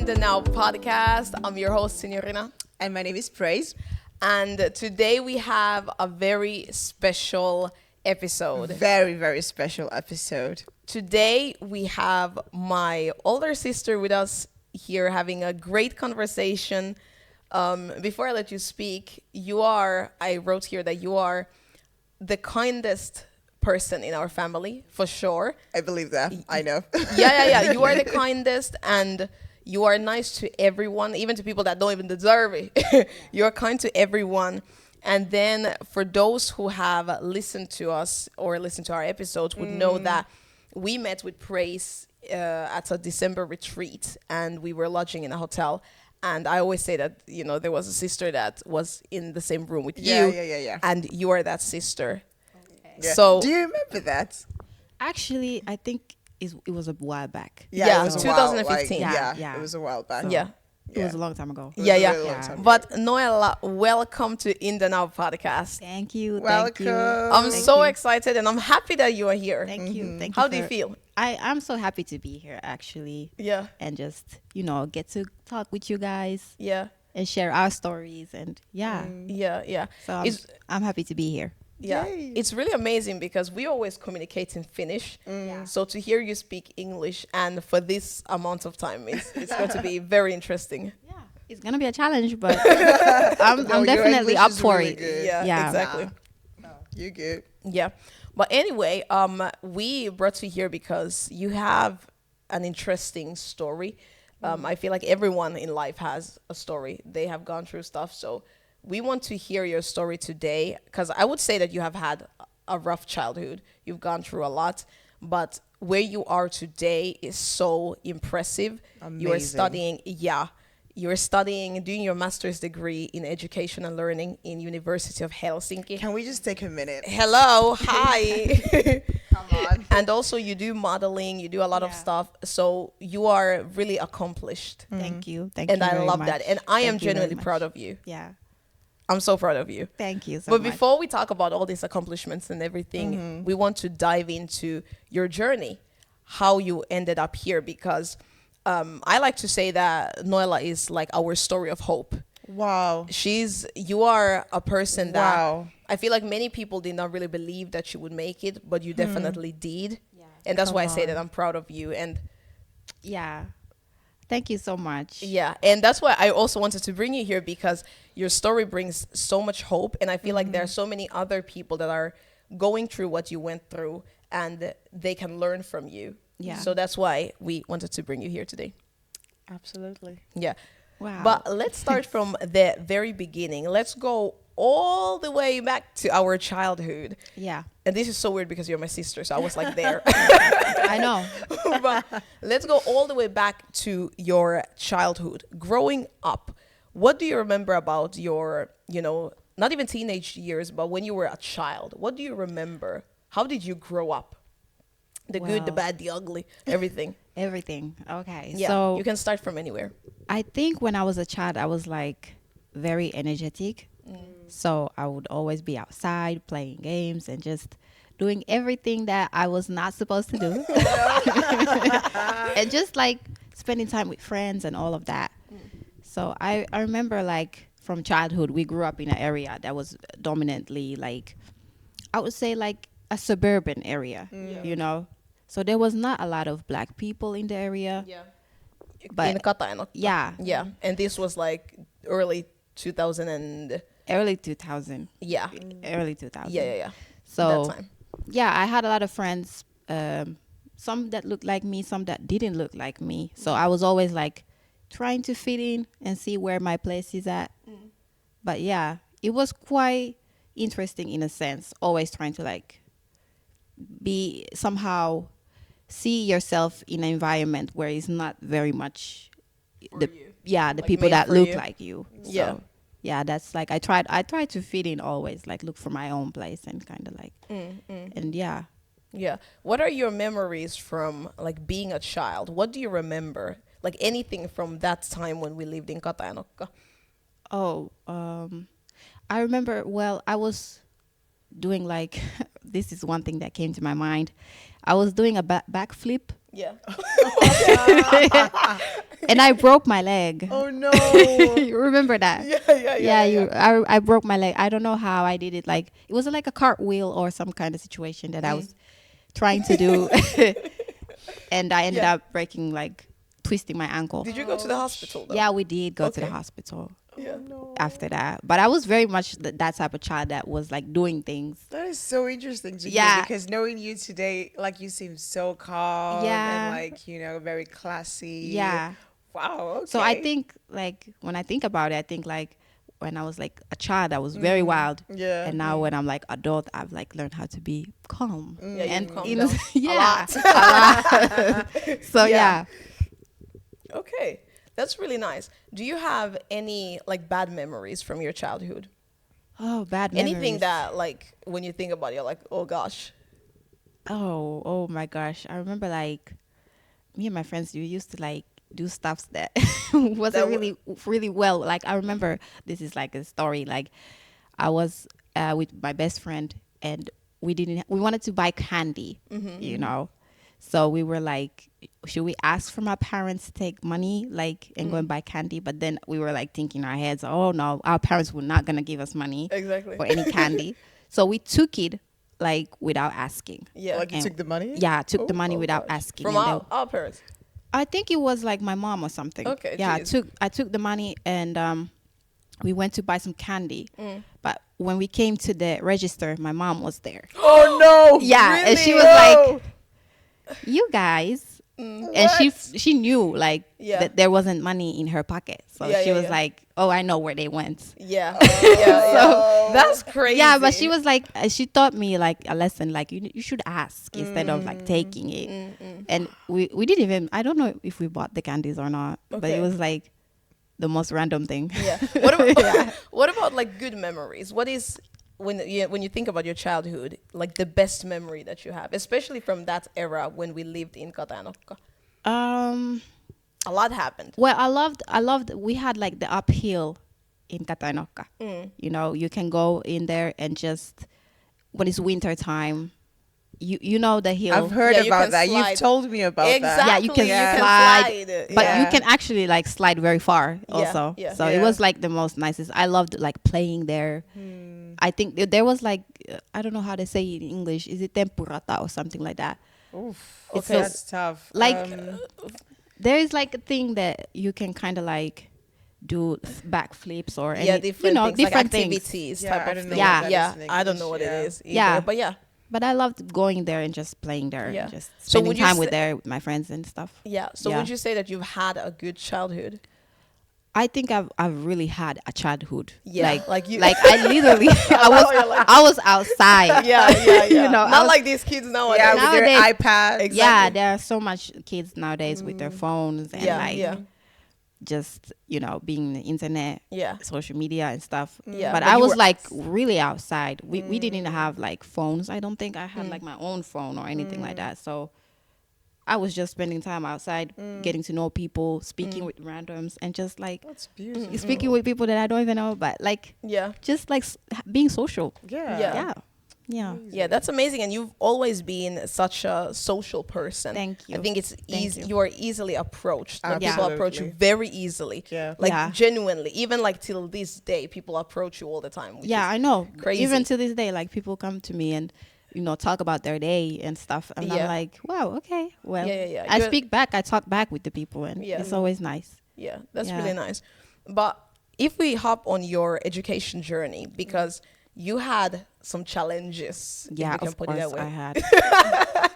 In the Now podcast. I'm your host, Signorina. And my name is Praise. And today we have a very special episode. Very, very special episode. Today we have my older sister with us here having a great conversation. Before I let you speak, I wrote here that you are the kindest person in our family, for sure. I believe that. I know. Yeah. You are the kindest, and you are nice to everyone, even to people that don't even deserve it. You're kind to everyone. And then for those who have listened to us or listened to our episodes would know that we met with Praise at a December retreat, and we were lodging in a hotel. And I always say that, there was a sister that was in the same room with you. Yeah. And you are that sister. Yeah. So do you remember that? Actually, I think it was a while back. Yeah, it was 2015. Yeah. It was a while back. Yeah. It was a long time ago. It was a Yeah. really long time ago. But Noella, welcome to In the Now podcast. Thank you. Welcome. I'm Thank so you. excited, and I'm happy that you are here. Thank you. Thank you. How do you feel? I'm so happy to be here, actually. Yeah. And just, get to talk with you guys Yeah. and share our stories. And yeah. Yeah. So It's- I'm happy to be here. Yeah, Yay. it's really amazing because we always communicate in Finnish. So to hear you speak English and for this amount of time, it's going to be very interesting. Yeah. It's going to be a challenge, but I'm your definitely English up is for really it. good. Yeah, exactly. You're good. Yeah. But anyway, we brought you here because you have an interesting story. I feel like everyone in life has a story. They have gone through stuff. So we want to hear your story today because I would say that you have had a rough childhood. You've gone through a lot. But where you are today is so impressive. You are Amazing. studying, doing your master's degree in education and learning in University of Helsinki. Can we just take a minute? Hello, hi. Come on. And also you do modeling, you do a lot of Yeah. stuff. So you are really accomplished. Thank you. Thank And you I very love much. that. And I am Thank you very genuinely much. proud of you. Yeah. I'm so proud of you. Thank you so But much. before we talk about all these accomplishments and everything, we want to dive into your journey, how you ended up here, because I like to say that Noella is like our story of hope. Wow. You are a person that Wow. I feel like many people did not really believe that you would make it, but you definitely did. Yeah. And that's why I Come say on. that I'm proud of you. And Yeah. Thank you so much. yeah, and that's why I also wanted to bring you here because your story brings so much hope. And I feel like there are so many other people that are going through what you went through and they can learn from you. Yeah. So that's why we wanted to bring you here today. Absolutely. Yeah. Wow. But let's start from the very beginning. Let's go all the way back to our childhood. Yeah. And this is so weird because you're my sister, so I was like there. I know. But let's go all the way back to your childhood. Growing up, what do you remember about your, not even teenage years, but when you were a child? What do you remember? How did you grow up? The good, the Well- bad, the ugly, everything. Everything. Okay. Yeah, So you can start from anywhere. I think when I was a child, I was like very energetic. So I would always be outside playing games and just doing everything that I was not supposed to do. And just like spending time with friends and all of that. So I remember like from childhood, we grew up in an area that was dominantly like, I would say like a suburban area, So there was not a lot of black people in the area. Yeah. But in Katainokka. yeah, Yeah. And this was like early 2000 and early 2000. yeah. Early 2000. Yeah. So That time. yeah, I had a lot of friends, some that looked like me, some that didn't look like me. So I was always like trying to fit in and see where my place is at. But yeah, it was quite interesting in a sense, always trying to like be somehow see yourself in an environment where it's not very much the Like people made that for look you. like you. Yeah. So, yeah, that's like I tried to fit in always, like look for my own place and kind of like and yeah. Yeah. What are your memories from like being a child? What do you remember? Like anything from that time when we lived in Katainokka? Oh, I remember, well, I was doing like, this is one thing that came to my mind. I was doing a backflip Yeah. And I broke my leg. Oh no. You remember that? I broke my leg. I don't know how I did it. Like it was like a cartwheel or some kind of situation that I was trying to do, and I ended Yeah. up breaking, like twisting my ankle. Did you go to the hospital though? Yeah, we did go to the Okay. hospital Yeah. after that. But I was very much that type of child that was like doing things. That is so interesting to Yeah. hear because knowing you today, like you seem so calm Yeah. and like, very classy. Yeah. Wow. Okay. So I think like when I think about it, I think like when I was like a child, I was very wild. Yeah. And now when I'm like adult, I've like learned how to be calm. Yeah, And you've calmed you know, down yeah, a lot. So Yeah. yeah. Okay, that's really nice. Do you have any like bad memories from your childhood? Oh, bad Anything memories. that like when you think about it, you're like, oh gosh. Oh my gosh. I remember like me and my friends, we used to like do stuffs that wasn't That really well. Like I remember this is like a story. Like I was with my best friend and we wanted to buy candy, you know. So we were like, should we ask from our parents to take money, like, and go and buy candy? But then we were like thinking in our heads, oh no, our parents were not gonna give us money Exactly. for any candy. So we took it like without asking. Yeah. Like you And- took the money? Yeah, I took the money Oh, without gosh. asking. From and then- our parents. I think it was like my mom or something. Okay, Yeah, geez. I took the money and we went to buy some candy. But when we came to the register, my mom was there. Oh no. Yeah, and she was No. like, "You guys," and What? she knew like Yeah. that there wasn't money in her pocket, so Yeah, she yeah, was yeah. like, "Oh, I know where they went." Yeah. Yeah. That's crazy. Yeah, but she was like, she taught me like a lesson, like you should ask instead of like taking it. And we didn't even, I don't know if we bought the candies or not, but Okay. it was like the most random thing. Yeah. What about, what about like good memories? What is when you think about your childhood, like the best memory that you have, especially from that era when we lived in Katanokka? A lot happened. Well, I loved we had like the uphill in Katanokka. You know, you can go in there and just when it's winter time, you know the hill. I've heard Yeah, you about can that. slide. You've told me about Exactly. Yeah, you can slide. But Yeah. you can actually like slide very far Yeah, also. yeah. So it Yeah. was like the most nicest. I loved like playing there. I think there was like I don't know how to say it in English. Is it tempurata or something like that? that. Oof. It's Okay, so- that's tough. Like there is like a thing that you can kind of like do backflips or any, Yeah, different things, different like things. activities Yeah, type I of don't know thing. what that Yeah, is in I don't know what English, it yeah. is either, Yeah. but yeah. But I loved going there and just playing there Yeah. and just So spending would you time say- with my friends and stuff. Yeah. So Yeah. would you say that you've had a good childhood? I think I've really had a childhood. Yeah, like you- like I literally I was outside. Yeah, yeah. You know, I not was- like these kids nowadays. yeah, with their Nowadays- iPads. Exactly. Yeah, there are so much kids nowadays with their phones and Yeah, like yeah. just being on the internet, Yeah. social media and stuff. Yeah, but but I you was were- like really outside. We didn't have like phones. I don't think I had like my own phone or anything like that. So I was just spending time outside, getting to know people, speaking with randoms, and just like That's beautiful. speaking with people that I don't even know, but like Yeah. just like being social. Yeah. Yeah. Yeah. Yeah, that's amazing, and you've always been such a social person. Thank you. I think it's Thank easy. you. You are easily approached. Like people approach you Absolutely. very easily. Yeah. Like Yeah. genuinely, even like till this day, people approach you all the time. which Yeah, is I know. crazy. Even to this day, like people come to me and talk about their day and stuff, and Yeah. I'm like, wow, okay, well, Yeah, yeah, yeah. I You're- speak back, I talk back with the people, and Yeah. it's always nice. Yeah, that's Yeah. really nice. But if we hop on your education journey, because you had some challenges. if Yeah, we can of put course it that way. I had.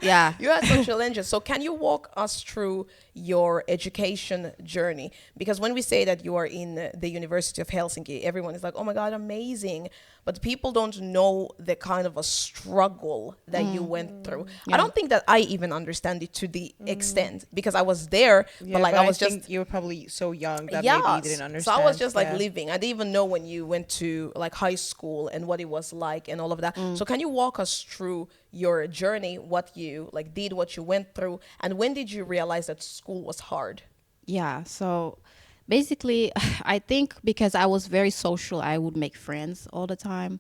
Yeah. You had some challenges. So can you walk us through your education journey? Because when we say that you are in the University of Helsinki, everyone is like, oh my God, amazing. But people don't know the kind of a struggle that you went through. I don't think that I even understand it to the extent because I was there, but like I was just think you were probably so young that yeah, maybe you didn't understand. so I was just like Yeah. living. I didn't even know when you went to like high school and what it was like and all of that. So can you walk us through your journey, what you like did, what you went through, and when did you realize that school was hard? Yeah, so Basically, I think because I was very social, I would make friends all the time.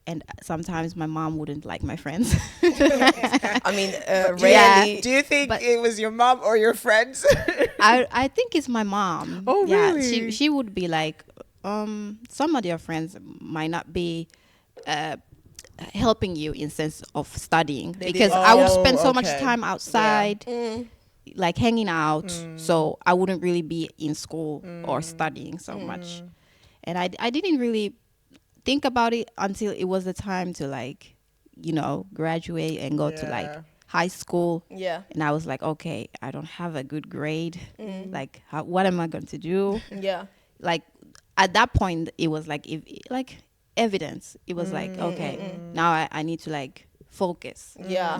And sometimes my mom wouldn't like my friends. I mean, Yeah. rarely. Do you think But- it was your mom or your friends? I think it's my mom. Oh, Yeah, really? she would be like, some of your friends might not be helping you in sense of studying because I would spend so much okay. time outside, like hanging out. So I wouldn't really be in school or studying so much. And I didn't really think about it until it was the time to like, graduate and go to like Yeah. high school. Yeah. And I was like, okay, I don't have a good grade. Like, what am I going to do? Yeah. Like, at that point, it was like, evidence. It was like, okay, now I need to like focus. Yeah.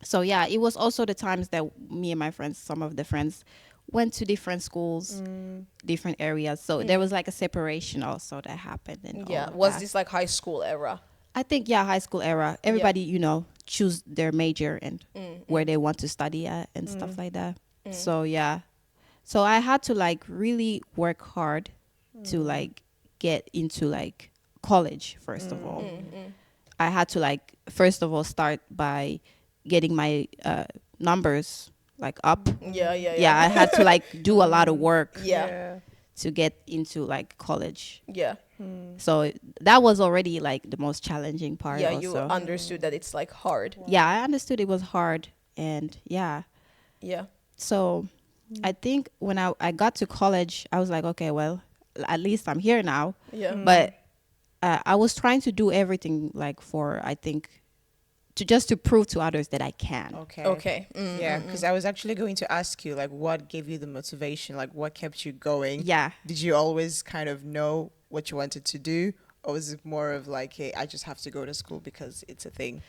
So yeah, it was also the times that me and my friends, some of the friends, went to different schools, different areas. So there was like a separation also that happened. And Yeah. all of Was that. this like high school era? I think, yeah, high school era. Everybody, choose their major and where they want to study at and stuff like that. So, yeah. So I had to like really work hard to like get into like college, first of all. I had to like, first of all, start by getting my numbers like up. Yeah. Yeah. Yeah, I had to like do a lot of work Yeah. to get into like college. Yeah. So that was already like the most challenging part. Yeah. also. You understood that it's like hard. Yeah, I understood it was hard. And yeah, Yeah. so I think when I got to college, I was like, okay, well, at least I'm here now. Yeah. But I was trying to do everything like for, I think, to prove to others that I can. Okay. Okay. Yeah, because I was actually going to ask you, like, what gave you the motivation? Like, what kept you going? Yeah. Did you always kind of know what you wanted to do? Or was it more of like, hey, I just have to go to school because it's a thing?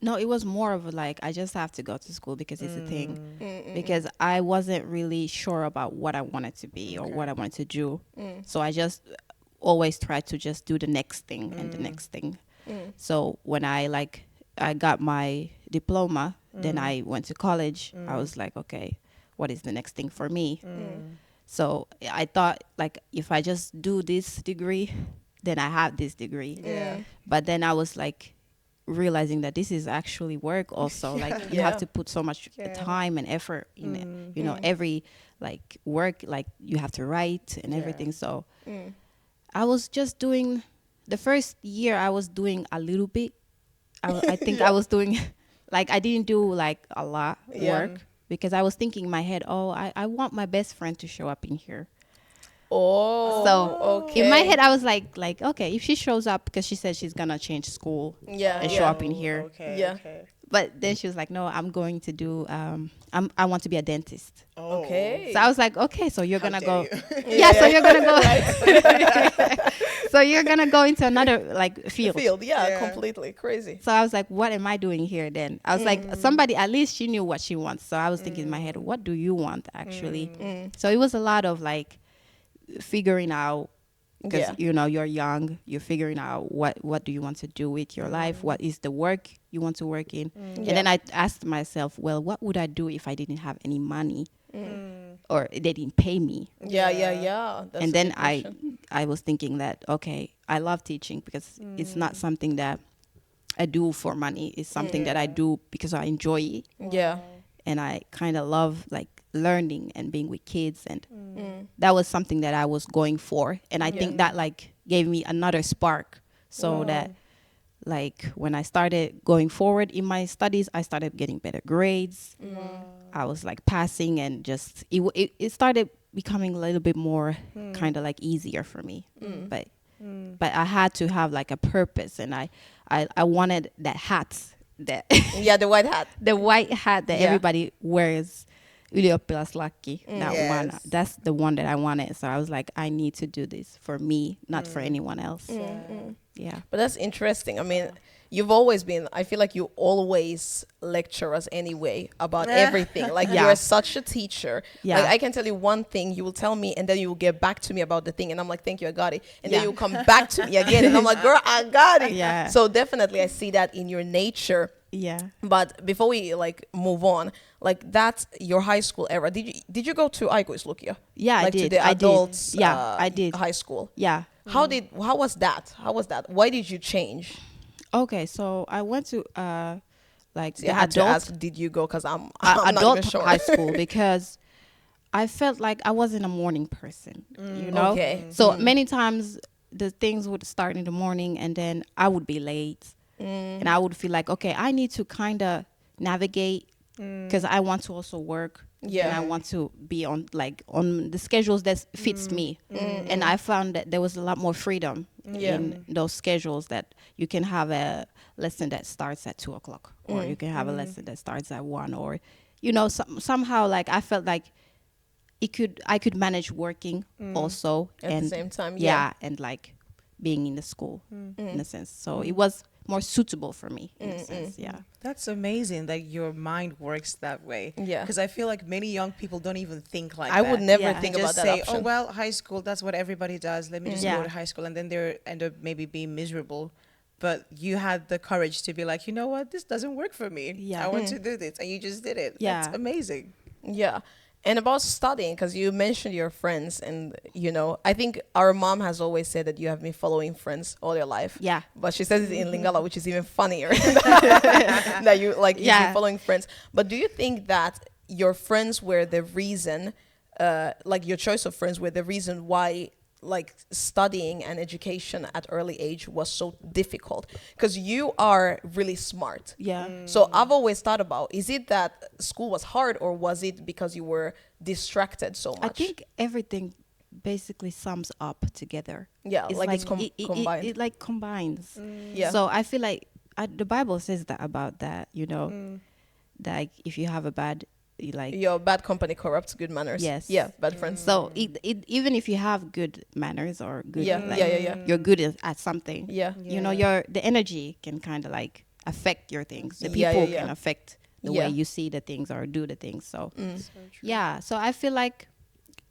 No, it was more of like, I just have to go to school because it's a thing. Because I wasn't really sure about what I wanted to be or what I wanted to do. So I just always tried to just do the next thing and the next thing. So when I got my diploma, then I went to college. I was like, okay, what is the next thing for me? So I thought like, if I just do this degree, then I have this degree. Yeah. But then I was like, realizing that this is actually work also. Like you have to put so much time and effort in it. Every like work, like you have to write and everything. So I was just doing, the first year I was doing a little bit. I think I was doing, like I didn't do like a lot work because I was thinking in my head, oh, I want my best friend to show up in here. Oh. So okay. in my head, I was like, okay, if she shows up, because she said she's gonna change school and show up in here. Okay. Yeah. Okay. But then she was like, no, I'm going to do, I want to be a dentist. Oh. Okay. So I was like, okay, so you're How gonna dare go. you. Yeah, so you're gonna go. So you're gonna go into another like field. Yeah, completely crazy. So I was like, what am I doing here then? I was like, somebody, at least she knew what she wants. So I was thinking in my head, what do you want actually? So it was a lot of like figuring out, because you're young, you're figuring out what do you want to do with your life, what is the work you want to work in. And then I asked myself, well, what would I do if I didn't have any money or they didn't pay me? Yeah. That's And a then good question. I was thinking that, okay, I love teaching because it's not something that I do for money. It's something that I do because I enjoy it. Yeah. And I kind of love like learning and being with kids, and that was something that I was going for. And I think that like gave me another spark, so that like when I started going forward in my studies, I started getting better grades. I was like passing, and just it started becoming a little bit more kind of like easier for me. But I had to have like a purpose, and I wanted that hat that Yeah, the white hat. the white hat that everybody wears, ylioppilaslaki, that one. That's the one that I wanted. So I was like, I need to do this for me, not for anyone else. Yeah. But that's interesting. I mean, you've always been, I feel like you always lecture us anyway about everything. Like you're such a teacher. Yeah. Like I can tell you one thing, you will tell me, and then you will get back to me about the thing, and I'm like, thank you, I got it. And then you'll come back to me again, and I'm like, girl, I got it. Yeah. So definitely I see that in your nature. Yeah. But before we like move on, like that's your high school era. Did you go to aikuislukio? Yeah, Like I to did. the I did. adults Yeah, I did. high school. Yeah. How was that? How was that? Why did you change? Okay, so I went to like See, I the had to adult ask, did you go? Because I'm not adult even sure. high school because I felt like I wasn't a morning person, you know? Okay. So many times the things would start in the morning and then I would be late. And I would feel like, okay, I need to kind of navigate because I want to also work. Yeah. And I want to be on the schedules that fits me. And I found that there was a lot more freedom Yeah. in those schedules, that you can have a lesson that starts at 2:00 or you can have a lesson that starts at 1, or, you know, somehow like I felt like I could manage working also At the same time, yeah, and like being in the school in a sense. So it was more suitable for me in a sense. Yeah. That's amazing that your mind works that way. Yeah. Because I feel like many young people don't even think like I that. would never Yeah. think They about just that say, option. oh, well, high school, that's what everybody does. Let me just Yeah. go to high school. And then they end up maybe being miserable. But you had the courage to be like, you know what? This doesn't work for me. Yeah. I want to do this. And you just did it. Yeah. That's amazing. Yeah. And about studying, because you mentioned your friends, and you know, I think our mom has always said that you have been following friends all your life. Yeah. But she says it in Lingala, which is even funnier. That you've been following friends. But do you think that your friends were the reason, like your choice of friends were the reason why like studying and education at early age was so difficult? Because you are really smart. Yeah. So I've always thought about, is it that school was hard, or was it because you were distracted so much? I think everything basically sums up together. Yeah, like it's combined. It like combines. Yeah. So I feel like the Bible says that about that, you know, like if you have a bad, Your bad company corrupts good manners. Yes. Yeah, bad friends. so even if you have good manners or good, Yeah, yeah. you're good at something. Yeah. You know, the energy can kind of like affect your things. The Yeah, people yeah. can affect the Yeah. way you see the things or do the things. So So true. yeah, so I feel like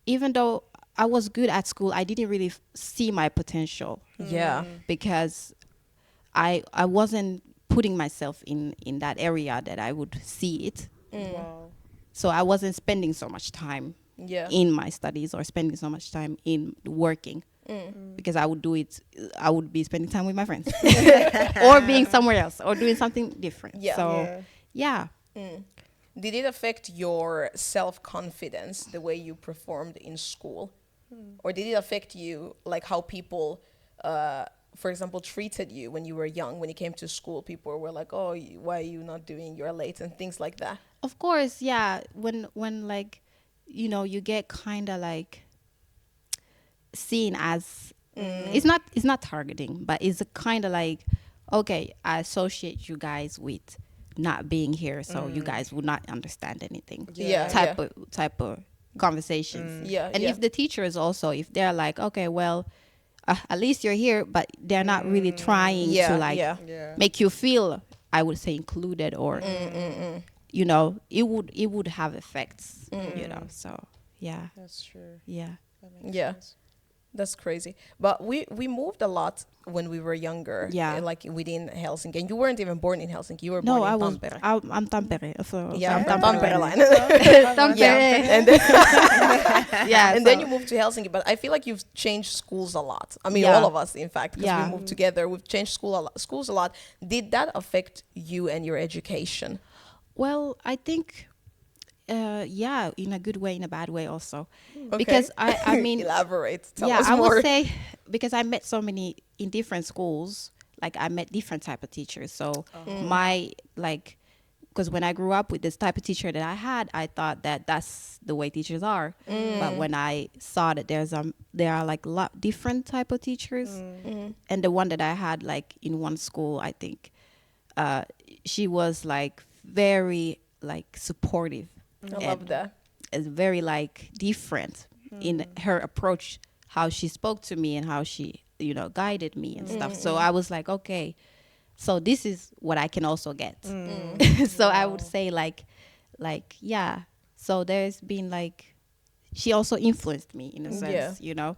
even though I was good at school, I didn't really see my potential Yeah. because I wasn't putting myself in that area that I would see it. Wow. So I wasn't spending so much time Yeah. in my studies or spending so much time in working because I would be spending time with my friends or being somewhere else or doing something different. Yeah. So Yeah. yeah. Did it affect your self-confidence, the way you performed in school? Or did it affect you, like how people, for example, treated you when you were young? When you came to school, people were like, oh, why are you not doing, you're late, and things like that? Of course, yeah. When like, you know, you get kind of like seen as it's not targeting, but it's a kind of like, okay, I associate you guys with not being here, so you guys would not understand anything. Yeah. Type of conversations. Yeah, And yeah. if the teachers also, if they're like, okay, well, at least you're here, but they're not really trying Yeah, to like yeah. Yeah. make you feel, I would say, included or you know, it would have effects, you know. So yeah. That's true. Yeah. That makes Yeah. sense. That's crazy. But we moved a lot when we were younger. Yeah. Like within Helsinki. And you weren't even born in Helsinki. You were No, born I in was. Tampere. I'm Tampere. So Yeah, I'm Tampere line. Tampere. Yeah. And then, Yeah. and then you moved to Helsinki. But I feel like you've changed schools a lot. I mean, Yeah. all of us, in fact, because Yeah. we moved together. We've changed schools a lot. Did that affect you and your education? Well, I think, yeah, in a good way, in a bad way also, Okay. because I mean, Elaborate. Tell yeah, us I more. would say because I met so many in different schools. Like I met different type of teachers. So my like, because when I grew up with this type of teacher that I had, I thought that that's the way teachers are. But when I saw that there are like a lot different type of teachers, and the one that I had like in one school, I think, she was like very like supportive. I love that. Is very like different in her approach, how she spoke to me and how she, you know, guided me and stuff. So I was like, okay, so this is what I can also get. So I would say like yeah. So there's been like, she also influenced me in a sense, Yeah. you know.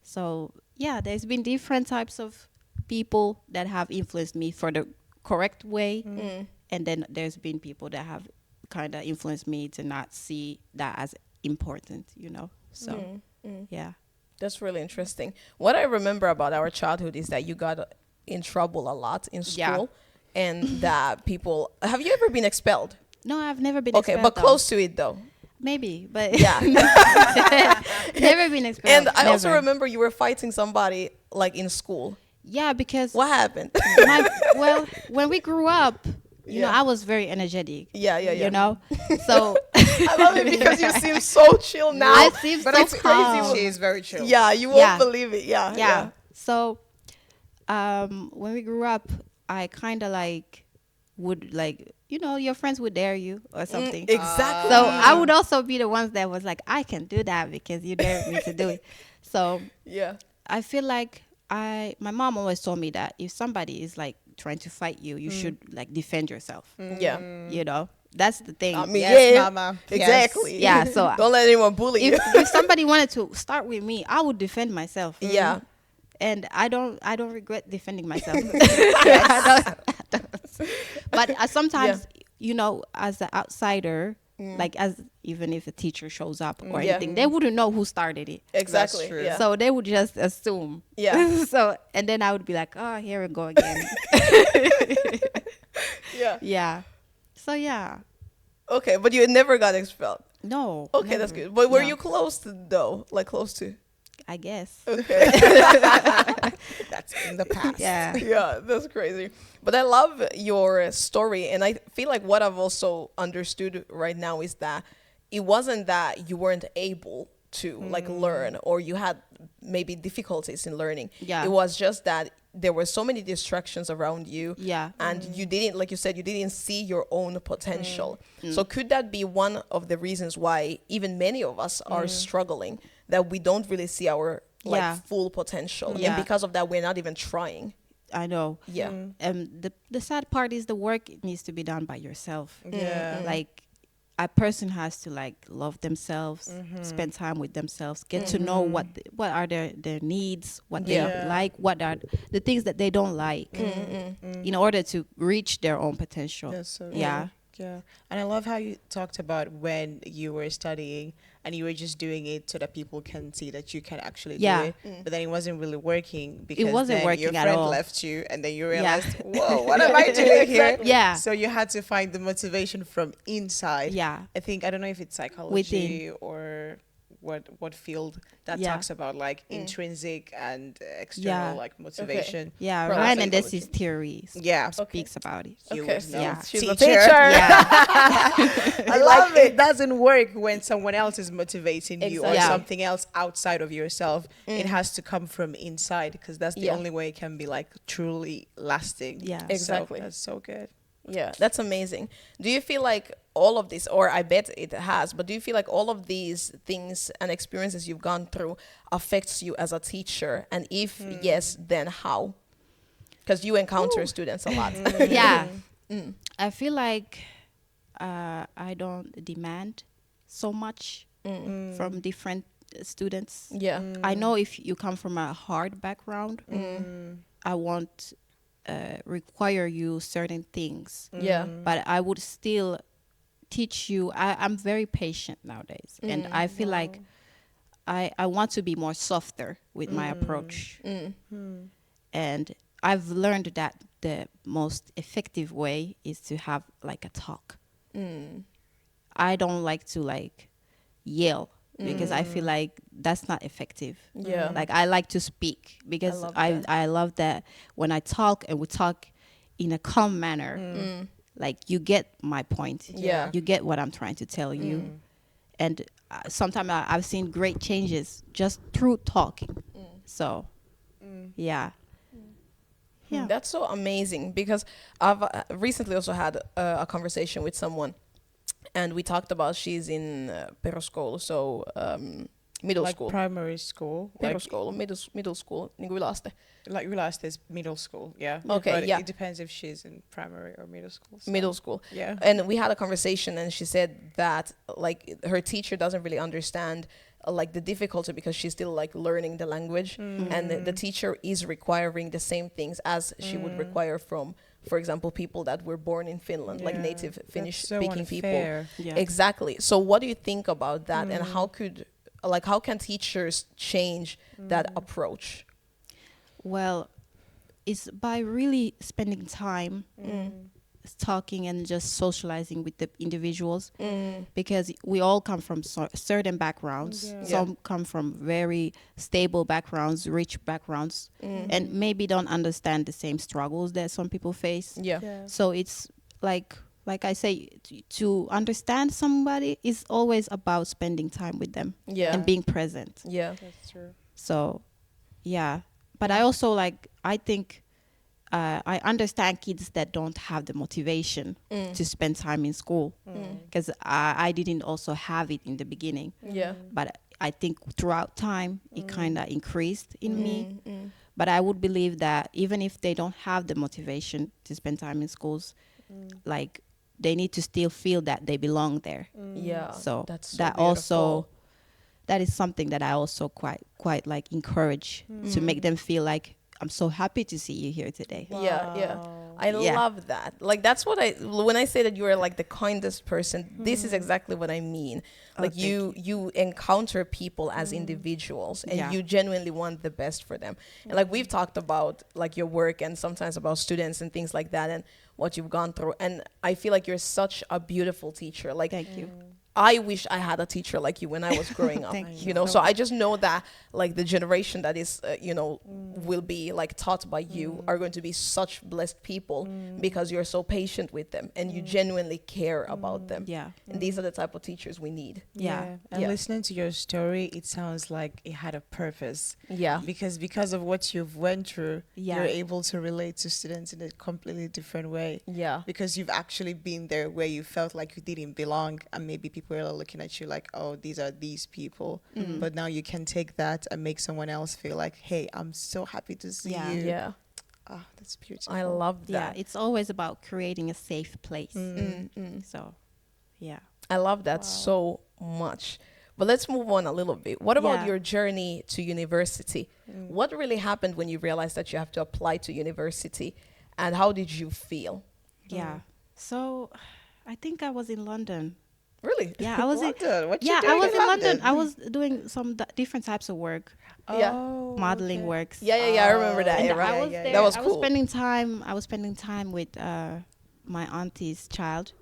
So yeah, there's been different types of people that have influenced me for the correct way And then there's been people that have kind of influenced me to not see that as important, you know. So yeah. That's really interesting. What I remember about our childhood is that you got in trouble a lot in school, and that people. Have you ever been expelled? No, I've never been Okay, expelled. but though. close to it though. Maybe, but Yeah. never been expelled. And I also Never. remember you were fighting somebody like in school. Yeah, because What happened? when we grew up, you know, Yeah. I was very energetic. Yeah. You know, so I love it because you seem so chill now. I seem But so it's calm. crazy. She is very chill. Yeah, you won't Yeah. believe it. Yeah. Yeah. So, when we grew up, I kind of like would like, you know, your friends would dare you or something. Exactly. So I would also be the ones that was like, I can do that because you dared me to do it. So Yeah. I feel like my mom always told me that if somebody is like trying to fight you, you should like defend yourself. Yeah. You know, that's the thing. I mean, Yes, yeah, mama. exactly. Yeah, so don't let anyone bully you. if somebody wanted to start with me, I would defend myself. Yeah. And I don't regret defending myself. I don't. But sometimes, you know, as an outsider, like as even if a teacher shows up or Yeah. anything, they wouldn't know who started it. Exactly. true. Yeah. So they would just assume. Yeah. So and then I would be like, oh, here we go again. Yeah. Yeah. So yeah. Okay, but you never got expelled. No. Okay, that's never. good. But were No, you close to though? Like close to? I guess. Okay. That's in the past. Yeah. Yeah, that's crazy. But I love your story, and I feel like what I've also understood right now is that it wasn't that you weren't able to like learn, or you had maybe difficulties in learning. Yeah. It was just that there were so many distractions around you. Yeah. And you didn't, like you said, you didn't see your own potential. So could that be one of the reasons why even many of us are struggling, that we don't really see our like Yeah. full potential, Yeah. and because of that we're not even trying. I know. Yeah. The sad part is the work needs to be done by yourself. Yeah. Like a person has to like love themselves, spend time with themselves, get to know what are their needs, what they Yeah. like, what are the things that they don't like, in order to reach their own potential. That's so Yeah. good. Yeah. And I love how you talked about when you were studying and you were just doing it so that people can see that you can actually Yeah. do it. But then it wasn't really working because wasn't then working your at friend all. left you and then you Yeah. realized, whoa, what am I doing here? Yeah. So you had to find the motivation from inside. Yeah. I think, I don't know if it's psychology or what field that Yeah. talks about like intrinsic and external Yeah. like motivation. Yeah, Probably Ryan psychology. Hernandez's theory Yeah. speaks about it. You Okay, would so know. Yeah. she's Teacher. a teacher. Yeah. I love it. Doesn't work when someone else is motivating you or Exactly. Yeah. something else outside of yourself. It has to come from inside because that's the Yeah. only way it can be like truly lasting. Yeah. Exactly. So, that's so good. Yeah, that's amazing. Do you feel like all of this, or I bet it has, but do you feel like all of these things and experiences you've gone through affects you as a teacher? And if yes, then how? Because you encounter students a lot. Yeah. I feel like I don't demand so much from different students. Yeah. I know if you come from a hard background, I won't require you certain things. Yeah. But I would still teach you. I'm very patient nowadays. And I feel like I want to be more softer with my approach. And I've learned that the most effective way is to have like a talk. I don't like to like yell because I feel like that's not effective. Yeah. Like I like to speak because love I that. love that when I talk and we talk in a calm manner, like you get my point. Yeah. You get what I'm trying to tell you. And sometimes I've seen great changes just through talking. So, yeah. Yeah. That's so amazing, because I've recently also had a conversation with someone, and we talked about she's in peruskoulu, so middle Like school. primary school. Like, Peruskoulu, middle school, niin kuin yläaste. like realized is middle school. Yeah. Okay, But yeah. it depends if she's in primary or middle school. so- Middle school. Yeah. And we had a conversation, and she said that like her teacher doesn't really understand like the difficulty, because she's still like learning the language, and the teacher is requiring the same things as she would require from for example, people that were born in Finland, like Yeah, native Finnish that's so speaking people. unfair. Yeah. Exactly. So what do you think about that, and how can teachers change that approach? Well, it's by really spending time talking and just socializing with the individuals, because we all come from certain backgrounds. Yeah. Some come from very stable backgrounds, rich backgrounds, and maybe don't understand the same struggles that some people face. Yeah. So it's like I say, to understand somebody is always about spending time with them Yeah. and being present. Yeah. That's true. So, yeah. But I also I think I understand kids that don't have the motivation to spend time in school, because I didn't also have it in the beginning. Yeah. But I think throughout time, it kind of increased in me. But I would believe that even if they don't have the motivation to spend time in schools, like they need to still feel that they belong there. Yeah. So that's so that beautiful. also, that is something that I also quite like encourage to make them feel like, I'm so happy to see you here today. Yeah, yeah. I Yeah. love that. Like that's what when I say that you are like the kindest person, this is exactly what I mean. Like you encounter people as individuals, and Yeah. you genuinely want the best for them. And like we've talked about like your work and sometimes about students and things like that and what you've gone through. And I feel like you're such a beautiful teacher. Like Thank you. I wish I had a teacher like you when I was growing up. Thank You know, so I just know that like the generation that is, will be like taught by you are going to be such blessed people because you're so patient with them and you genuinely care about them. Yeah. And these are the type of teachers we need. Yeah. And Yeah. listening to your story, it sounds like it had a purpose. Yeah. Because of what you've went through, Yeah. you're able to relate to students in a completely different way. Yeah. Because you've actually been there where you felt like you didn't belong, and maybe people are looking at you like, oh, these are these people. But now you can take that and make someone else feel like, hey, I'm so happy to see Yeah. you. Yeah. Ah, that's beautiful. I love Yeah. that. It's always about creating a safe place. Mm. So, yeah. I love that so much. But let's move on a little bit. What about Yeah. your journey to university? What really happened when you realized that you have to apply to university, and how did you feel? Yeah. So, I think I was in London. Really? Yeah, I was in. London, what you Yeah, I doing was in London. London? I was doing some different types of work, Yeah. Oh, modeling okay. works. Yeah, I remember that. And Yeah, right. I was yeah, there. That was I cool. was spending time with my auntie's child,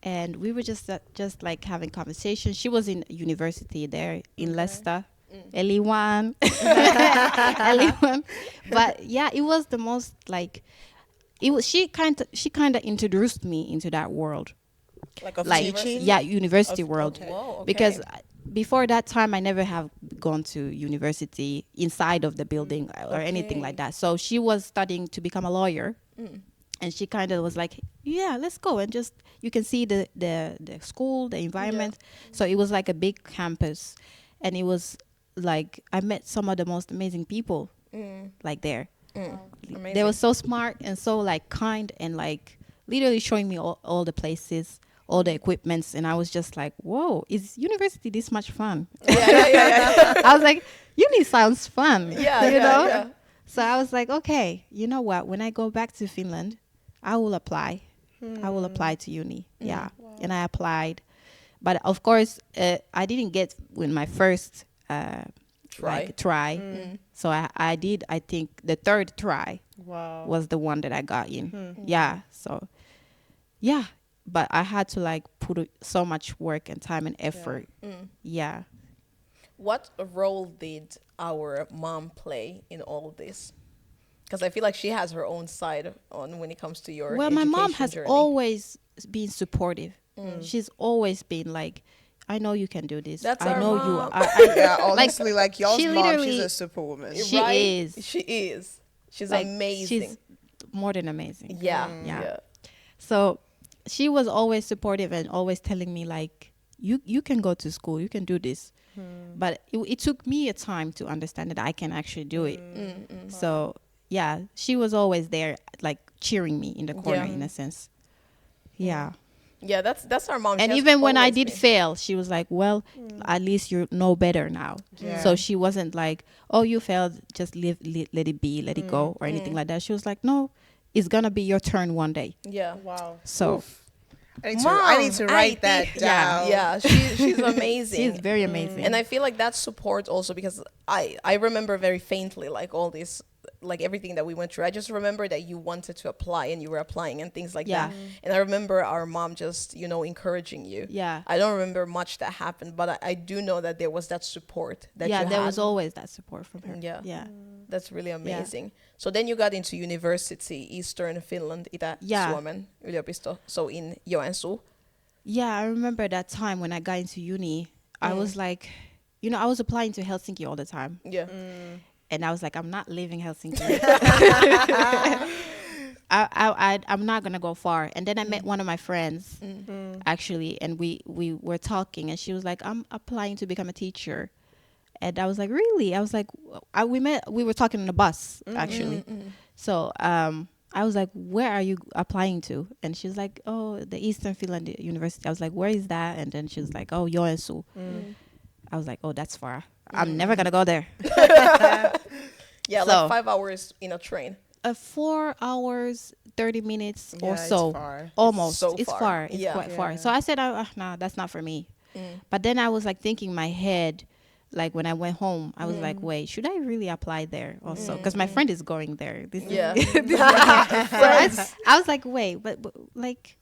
and we were just like having conversations. She was in university there in Leicester, LE1, LE1. But yeah, it was the most like, it was. She kind of introduced me into that world, Like of like teaching? yeah, university Of- world. okay. Whoa, okay. Because before that time I never have gone to university inside of the building or anything Okay. like that. So she was studying to become a lawyer, and she kind of was like, yeah, let's go and just, you can see the school, the environment. So it was like a big campus, and it was like I met some of the most amazing people like there. Amazing. They were so smart and so like kind, and like literally showing me all the places, all the equipments, and I was just like, whoa, is university this much fun? yeah. I was like, uni sounds fun. Yeah, you yeah, know? yeah. So I was like, okay, you know what? When I go back to Finland, I will apply. I will apply to uni. Yeah. And I applied. But of course, I didn't get with my first try. So I did, I think the third try Wow. was the one that I got in. Yeah. So, yeah. But I had to like put so much work and time and effort. Yeah. What role did our mom play in all this? Because I feel like she has her own side on when it comes to your Well, my mom education has journey. always been supportive. She's always been like, I know you can do this. That's I our know you mom. are. Yeah, honestly, like y'all's she mom, she's literally- a superwoman. She is. She is. She's Like, amazing. She's more than amazing. yeah. Yeah. So she was always supportive and always telling me like, you can go to school, you can do this. But it took me a time to understand that I can actually do it. So yeah, she was always there, like cheering me in the corner Yeah. in a sense. Yeah. Yeah, that's our mom. She And has even when I always did been. fail, she was like, well, at least you know better now. Yeah. So she wasn't like, oh, you failed, just let it be, let it go, or anything like that. She was like, no, it's gonna be your turn one day. Yeah. Wow. So Oof. I need to write that down. Yeah, she's amazing. she's very amazing. And I feel like that support also, because I remember very faintly like all this, like everything that we went through. I just remember that you wanted to apply and you were applying and things like Yeah. that. And I remember our mom just, you know, encouraging you. Yeah. I don't remember much that happened, but I do know that there was that support that Yeah, you there had. was always that support from her. Yeah. Yeah. That's really amazing. So then you got into university, Eastern Finland, Itä-Suomen yliopisto, so in Joensuu. Yeah, I remember that time when I got into uni. I was like, you know, I was applying to Helsinki all the time. Yeah. And I was like, I'm not leaving Helsinki. I'm not gonna go far. And then I met one of my friends, actually, and we were talking, and she was like, I'm applying to become a teacher. And I was like, really? I was like, we were talking on the bus, actually. So I was like, where are you applying to? And she was like, oh, the Eastern Finland University. I was like, where is that? And then she was like, oh, Joensuu. I was like, oh, that's far. I'm never gonna go there. Yeah, So- like 5 hours in a train. 4 hours, 30 minutes Yeah, or it's so. far. Almost. So It's far. far. It's Yeah. quite far. Yeah. So I said, no, that's not for me. But then I was like thinking in my head, like when I went home, I was like, wait, should I really apply there also? Because my friend is going there. This is- Yeah. I was like, wait, but like,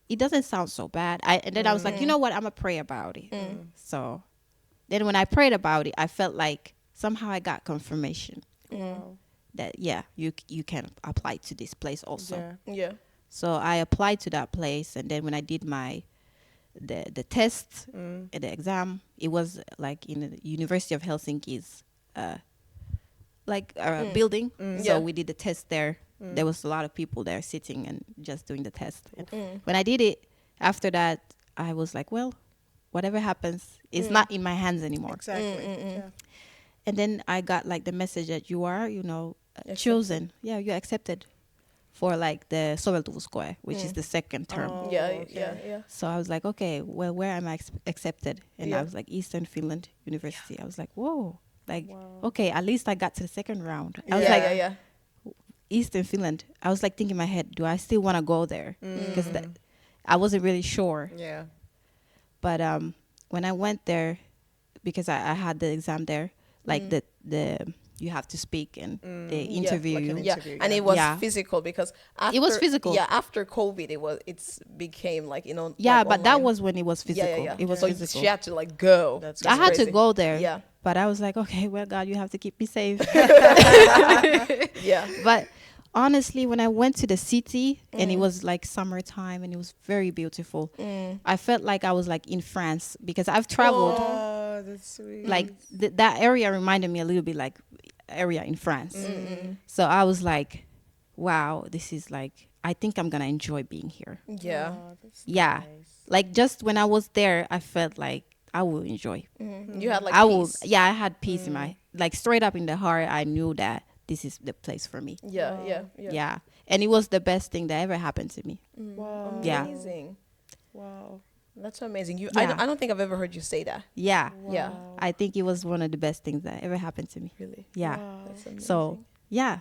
it doesn't sound so bad. And then I was like, you know what? I'm going to pray about it. So then when I prayed about it, I felt like somehow I got confirmation that, yeah, you can apply to this place also. Yeah. Yeah. So I applied to that place. And then when I did the test, the exam, it was like in the University of Helsinki's building. So Yeah. we did the test there. There was a lot of people there sitting and just doing the test. And when I did it, after that, I was like, well, whatever happens, it's not in my hands anymore. Exactly. Yeah. And then I got like the message that you are, chosen. Yeah, you're accepted for like the soveltuvuuskoe, which is the second term. Oh, Yeah, okay. yeah. So I was like, okay, well, where am I accepted? And Yeah. I was like, Eastern Finland University. I was like, whoa, like, okay, at least I got to the second round. I was yeah, like, yeah. Eastern Finland. I was like thinking in my head, do I still want to go there? Because I wasn't really sure. Yeah. But when I went there, because I had the exam there, like the you have to speak and they interview like you. an Yeah, interview, and yeah. it was Yeah. physical because after, It was physical. Yeah, after COVID, it's became like Yeah, like but that online. was when it was physical. Yeah. It was so physical. she had to like go. That's I had to crazy. go there. Yeah, But I was like, okay, well, God, you have to keep me safe. yeah, But honestly, when I went to the city and it was like summertime and it was very beautiful, I felt like I was like in France because I've traveled. Oh, that's sweet. Like that area reminded me a little bit like area in France. So I was like, wow, this is like, I think I'm gonna enjoy being here. yeah. Oh, that's Yeah, nice. like just when I was there, I felt like I will enjoy. You had like I will. peace. Yeah, I had peace in my like straight up in the heart. I knew that this is the place for me. Yeah, yeah. Yeah, and it was the best thing that ever happened to me. Wow. Yeah. Amazing. Wow. That's amazing. Yeah. I don't think I've ever heard you say that. Yeah, Yeah, I think it was one of the best things that ever happened to me. really. Yeah. That's amazing. So yeah,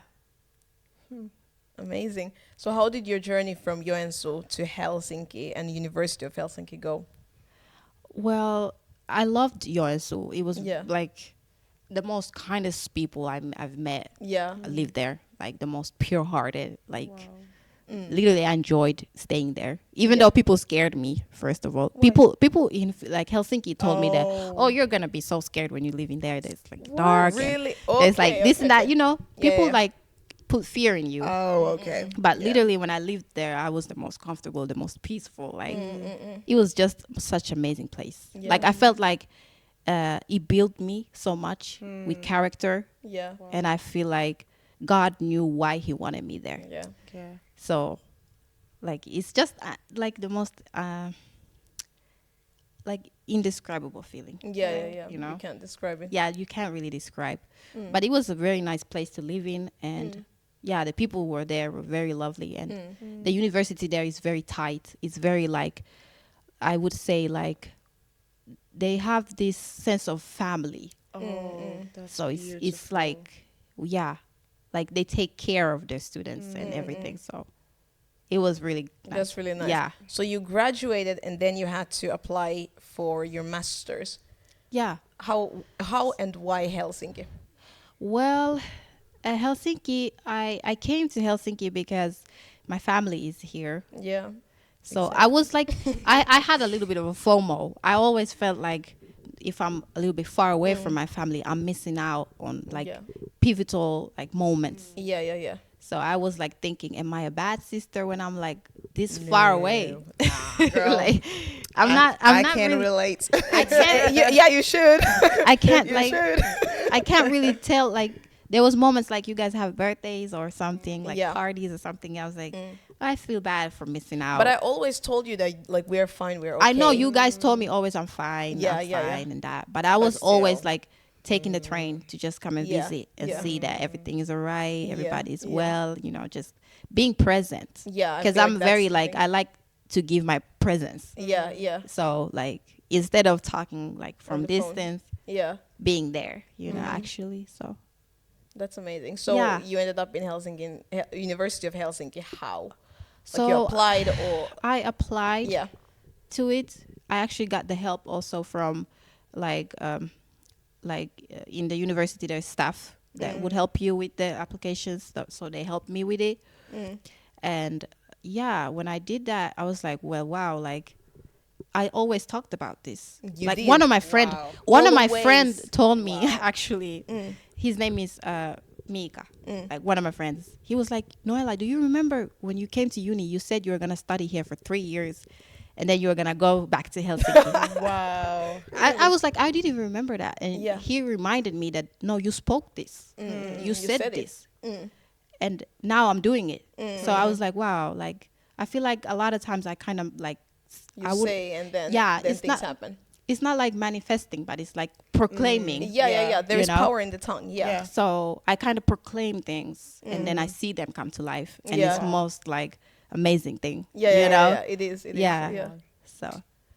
Amazing. So how did your journey from Joensuu to Helsinki and University of Helsinki go? well, I loved Joensuu. It was Yeah. like the most kindest people I've met. Yeah. Lived there, like the most pure-hearted. Like literally, I enjoyed staying there, even though people scared me. First of all, people in like Helsinki told me that, oh, you're gonna be so scared when you live in there. There's like dark. and Really? There's like Okay, this okay, and that. okay. You know, Yeah, people yeah. like put fear in you. Oh, okay. But literally, when I lived there, I was the most comfortable, the most peaceful. Like it was just such an amazing place. Yeah. Like I felt like it built me so much with character, Yeah. and I feel like God knew why He wanted me there. Yeah. Yeah. So, like it's just like the most like indescribable feeling. Yeah. You know? You can't describe it. Yeah, you can't really describe. But it was a very nice place to live in, and yeah, the people who were there were very lovely, and the university there is very tight. It's very like, I would say like, they have this sense of family. Oh, that's So it's beautiful. like, yeah, like they take care of their students and everything. So it was really like, That's really nice. Yeah. So you graduated and then you had to apply for your master's. Yeah. How and why Helsinki? Well, at Helsinki, I came to Helsinki because my family is here. Yeah. So I was like, I had a little bit of a FOMO. I always felt like if I'm a little bit far away from my family, I'm missing out on like pivotal like moments. Yeah. So I was like thinking, am I a bad sister when I'm like this far away? Girl, Like, I'm not can't really, relate. I can't. Yeah, you should. I can't You like. should. I can't really tell. Like there was moments like you guys have birthdays or something, like parties or something. I was like, I feel bad for missing out. But I always told you that like we're fine, we're okay. I know you guys told me always I'm fine. Yeah, I'm yeah, fine and that. But I was still. always like taking the train to just come and Yeah, visit and yeah. see that everything is alright, everybody's yeah. well, you know, just being present. Yeah, I Because feel I'm like that's very the like thing. I like to give my presence. Yeah. So like instead of talking like from the phone. distance, Yeah. being there, you know, actually. So That's amazing. So Yeah. you ended up in Helsinki, University of Helsinki. How? So like you applied or I applied yeah. to it. I actually got the help also from like in the university there's staff that would help you with the applications, so they helped me with it. And yeah, when I did that, I was like, well, wow, like I always talked about this. You like did? one of my friend, Wow. one of my Always. friend told me actually, his name is Mika, like one of my friends. He was like, Noella, do you remember when you came to uni, you said you were gonna study here for 3 years, and then you were gonna go back to Helsinki. Wow. I was like, I didn't even remember that, and Yeah. he reminded me that no, you spoke this, you said said it. this, and now I'm doing it. So I was like, wow, like I feel like a lot of times I kind of like You say and then Yeah, then it's things not- happen. it's not like manifesting, but it's like proclaiming. Yeah. There's You know? power in the tongue. Yeah. Yeah. So I kind of proclaim things, and then I see them come to life, and Yeah. it's most like amazing thing. Yeah, you know? yeah. It is. It is. Yeah. Yeah. So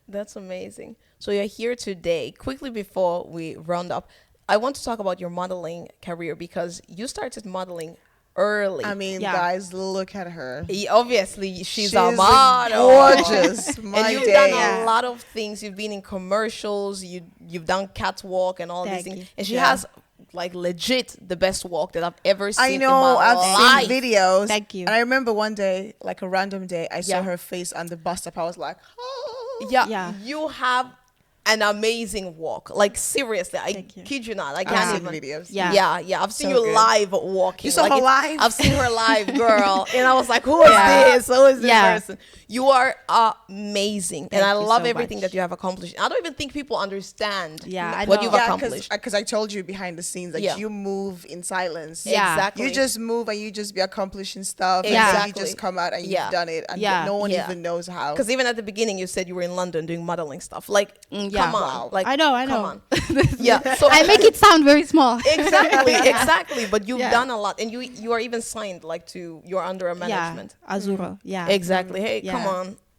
That's amazing. So you're here today. Quickly before we round up, I want to talk about your modeling career because you started modeling early. I mean, Yeah. guys, look at her. Obviously, she's a model. Gorgeous. My And you've day. done a lot of things. You've been in commercials. You've done catwalk and all Thank these things. you. And she Yeah. has like legit the best walk that I've ever seen. I in know. my I've life. seen videos. Thank you. And I remember one day, like a random day, I saw Yeah. her face on the bus stop. I was like, oh. Yeah, Yeah. you have an amazing walk. Like seriously, I Thank you. kid you not. I I've can't seen even. videos. Yeah. Yeah. I've seen So you good. live walking. You saw Like, her it's- live? I've seen her live, girl, and I was like, "Who is Yeah. this? Who is this Yeah. person?" You are amazing, and Thank I you love so everything much. that you have accomplished. I don't even think people understand Yeah, I what know. you've Yeah, accomplished. because I told you behind the scenes, like Yeah. you move in silence. Yeah. Exactly. You just move and you just be accomplishing stuff. Yeah. And then you Exactly. just come out and Yeah. you've done it. And Yeah. no one Yeah. even knows how. Because even at the beginning, you said you were in London doing modeling stuff. Like, yeah. come on, Wow. like I know. Come on. Yeah. So I make it sound very small. exactly. But you've Yeah. done a lot, and you are even signed like to you're under a management. Yeah, Azuro. Yeah, Exactly. Hey, Yeah.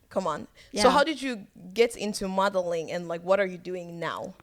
come on. So Yeah. how did you get into modeling, and like what are you doing now?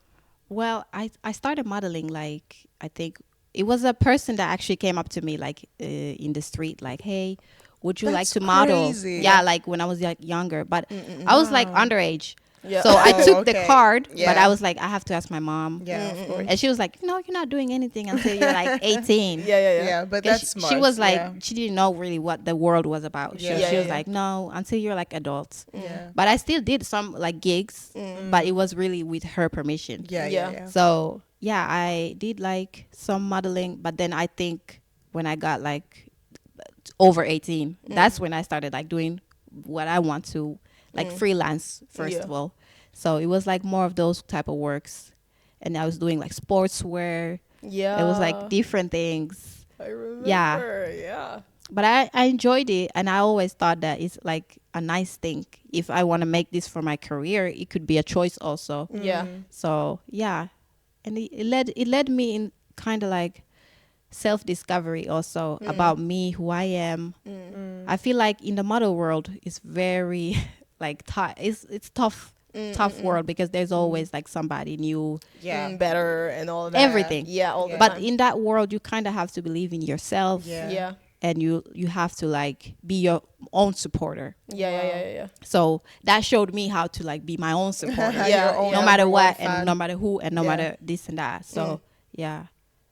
Well, I started modeling like I think it was a person that actually came up to me like in the street like, hey, would you like That's to model? crazy. Yeah, like when I was like younger, but I was like underage. Yeah. So I Oh, took the okay. card, but Yeah. I was like, I have to ask my mom. Yeah, of course. And she was like, no, you're not doing anything until you're like 18. Yeah, but 'Cause that's she, smart. she was like, yeah. she didn't know really what the world was about. Yeah. She was Yeah. like, no, until you're like adults. Yeah. But I still did some like gigs, but it was really with her permission. Yeah, Yeah. yeah. So yeah, I did like some modeling, but then I think when I got like over 18, that's when I started like doing what I want to, like freelance first Yeah. of all. So it was like more of those type of works, and I was doing like sportswear. Yeah. It was like different things. I remember. Yeah. Yeah. But I enjoyed it, and I always thought that it's like a nice thing. If I want to make this for my career, it could be a choice also. Yeah. So yeah, and it led me in kind of like self-discovery also about me, who I am. I feel like in the model world, it's very like it's tough tough world, because there's always like somebody new, Better and all of that. everything. Yeah, all the But time. in that world, you kind of have to believe in yourself, Yeah. and you have to like be your own supporter. Yeah. So that showed me how to like be my own supporter. Yeah, Your own No matter number what, one and fan. no matter who, and no Yeah. matter this and that. So yeah.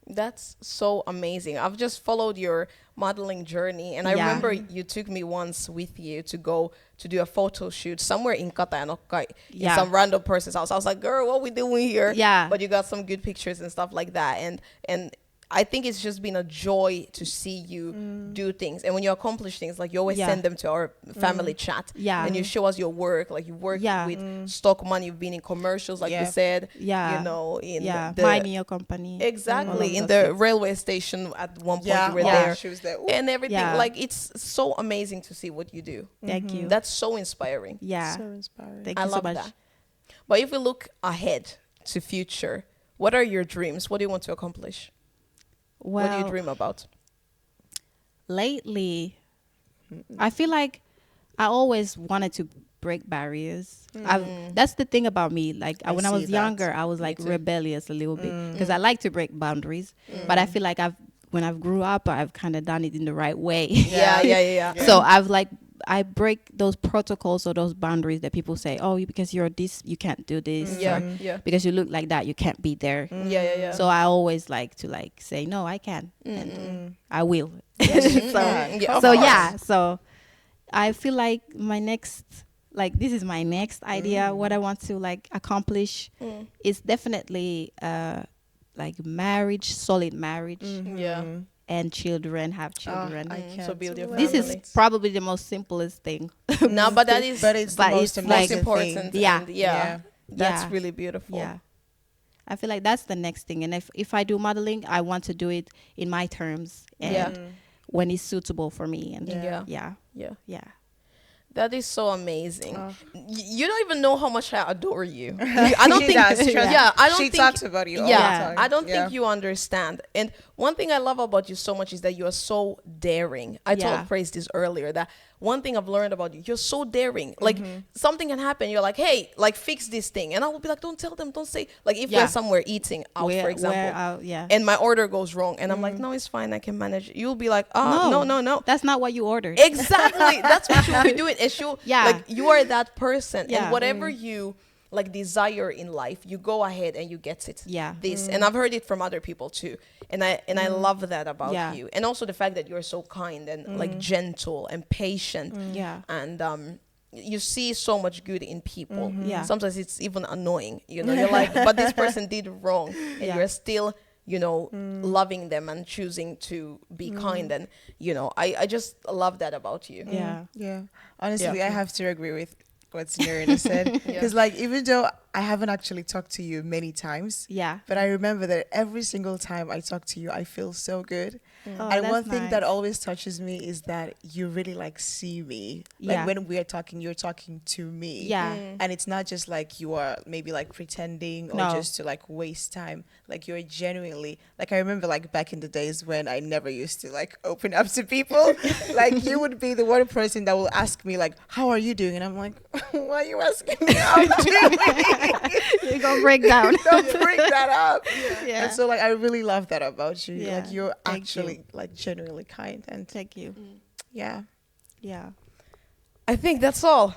That's so amazing. I've just followed your modeling journey, and I Yeah. remember you took me once with you to go to do a photo shoot somewhere in Katajanokka, in Yeah. some random person's house. I was like, girl, what we doing here? Yeah. But you got some good pictures and stuff like that. And I think it's just been a joy to see you do things. And when you accomplish things, like you always Yeah. send them to our family chat. Yeah. And you show us your work. Like you work Yeah. with stock money. You've been in commercials, like Yeah. you said. Yeah. You know, in the Minding your company. All exactly of in those the things. railway station at one point Yeah. you were Yeah. there She was there. Ooh. and everything. Yeah. Like it's so amazing to see what you do. Thank you. That's so inspiring. Yeah. So inspiring. Thank I you so love much. that. But if we look ahead to future, what are your dreams? What do you want to accomplish? Well, What do you dream about? lately, I feel like I always wanted to break barriers. That's the thing about me. Like I when I see was that. younger, I was like too. rebellious a little bit, because I like to break boundaries. But I feel like when I've grew up, I've kind of done it in the right way. Yeah. So I break those protocols or those boundaries that people say, oh, because you're this, you can't do this. Yeah, or yeah. because you look like that, you can't be there. Yeah. So I always like to like say, no, I can, and I will. Yeah, of So course. yeah, so I feel like this is my next idea. What I want to like accomplish is definitely like marriage, solid marriage, Yeah. and children, have children. I can't So build your This family. is probably the most simplest thing. No, but that is But it's the But most it's most like- important. Yeah. And yeah. That's Yeah. really beautiful. Yeah. I feel like that's the next thing. And if I do modeling, I want to do it in my terms and Yeah. when it's suitable for me. And Yeah. yeah. Yeah. Yeah. That is so amazing. You don't even know how much I adore you. I don't She think. does, trust me. Yeah, I don't She think. talks about you all Yeah, the time. I don't Yeah. think you understand. And one thing I love about you so much is that you are so daring. I Yeah. told Praise this earlier, that one thing I've learned about you, you're so daring. Like something can happen, you're like, hey, like fix this thing, and I will be like, don't tell them, don't say. Like if Yeah. we're somewhere eating out, for example, yeah. and my order goes wrong, and I'm like, no, it's fine, I can manage it. You'll be like, oh, no. That's not what you ordered. Exactly. That's what she'll be doing. And she'll, Yeah. like, you are that person. Yeah. And whatever you, like, desire in life, you go ahead and you get it. Yeah. This. And I've heard it from other people, too. And I love that about Yeah. you. And also the fact that you're so kind and, like, gentle and patient. Yeah. And, you see so much good in people. Yeah. Sometimes it's even annoying. You know, you're like, but this person did wrong. And Yeah. you're still, you know, loving them and choosing to be kind. And, you know, I just love that about you. Yeah. Yeah. Honestly, Yeah. I have to agree with what Signorina said. Because, like, even though I haven't actually talked to you many times, Yeah. but I remember that every single time I talk to you, I feel so good. Oh, And that's one thing that nice. always touches me is that you really like see me. Like Yeah. when we are talking, you're talking to me. Yeah. And it's not just like you are maybe like pretending or No. just to like waste time. Like you're genuinely, like I remember like back in the days when I never used to like open up to people. Like you would be the one person that will ask me like, how are you doing? And I'm like, why are you asking me how I'm doing? You're gonna break down. Don't bring that up. Yeah. And so like I really love that about you. Yeah, Like you're thank actually like genuinely kind and Thank you. yeah. Yeah. I think that's all.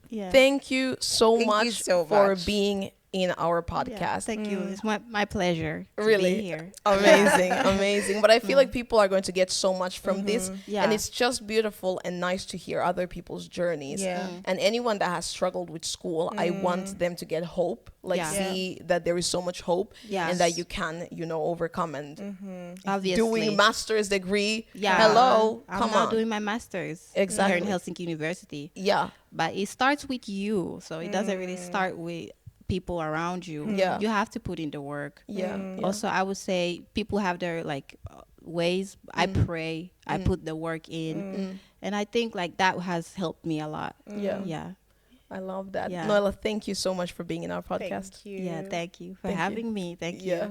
Yeah. Thank you so Thank you much so for much. being in our Yeah, podcast. thank you. It's my pleasure to Really? be here. Amazing, amazing. But I feel like people are going to get so much from this. Yeah. And it's just beautiful and nice to hear other people's journeys. Yeah. And anyone that has struggled with school, I want them to get hope. Like Yeah. see that there is so much hope Yes. and that you can, you know, overcome and Obviously. doing master's degree. Yeah. Hello. I'm Come now on. doing my master's Exactly. here in Helsinki University. Yeah. But it starts with you. So it doesn't really start with people around you. Yeah. You have to put in the work. Yeah. yeah. Also, I would say people have their like ways. I pray. I put the work in. And I think like that has helped me a lot. Yeah. Yeah. I love that. Yeah. Noella, thank you so much for being in our podcast. Thank you. Yeah. Thank you for Thank you. having me. Thank you. Yeah.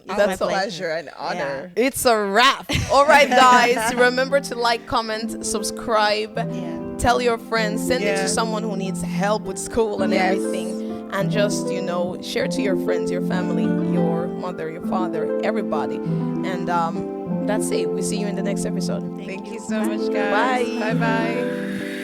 It's That's my all. Pleasure and honor. It's a wrap. All right, guys. Remember to like, comment, subscribe. Yeah. tell your friends, send it Yeah. to someone who needs help with school and Yes. everything, and just, you know, share to your friends, your family, your mother, your father, everybody. And that's it. We see you in the next episode. Thank you so much, guys. Bye. Bye bye.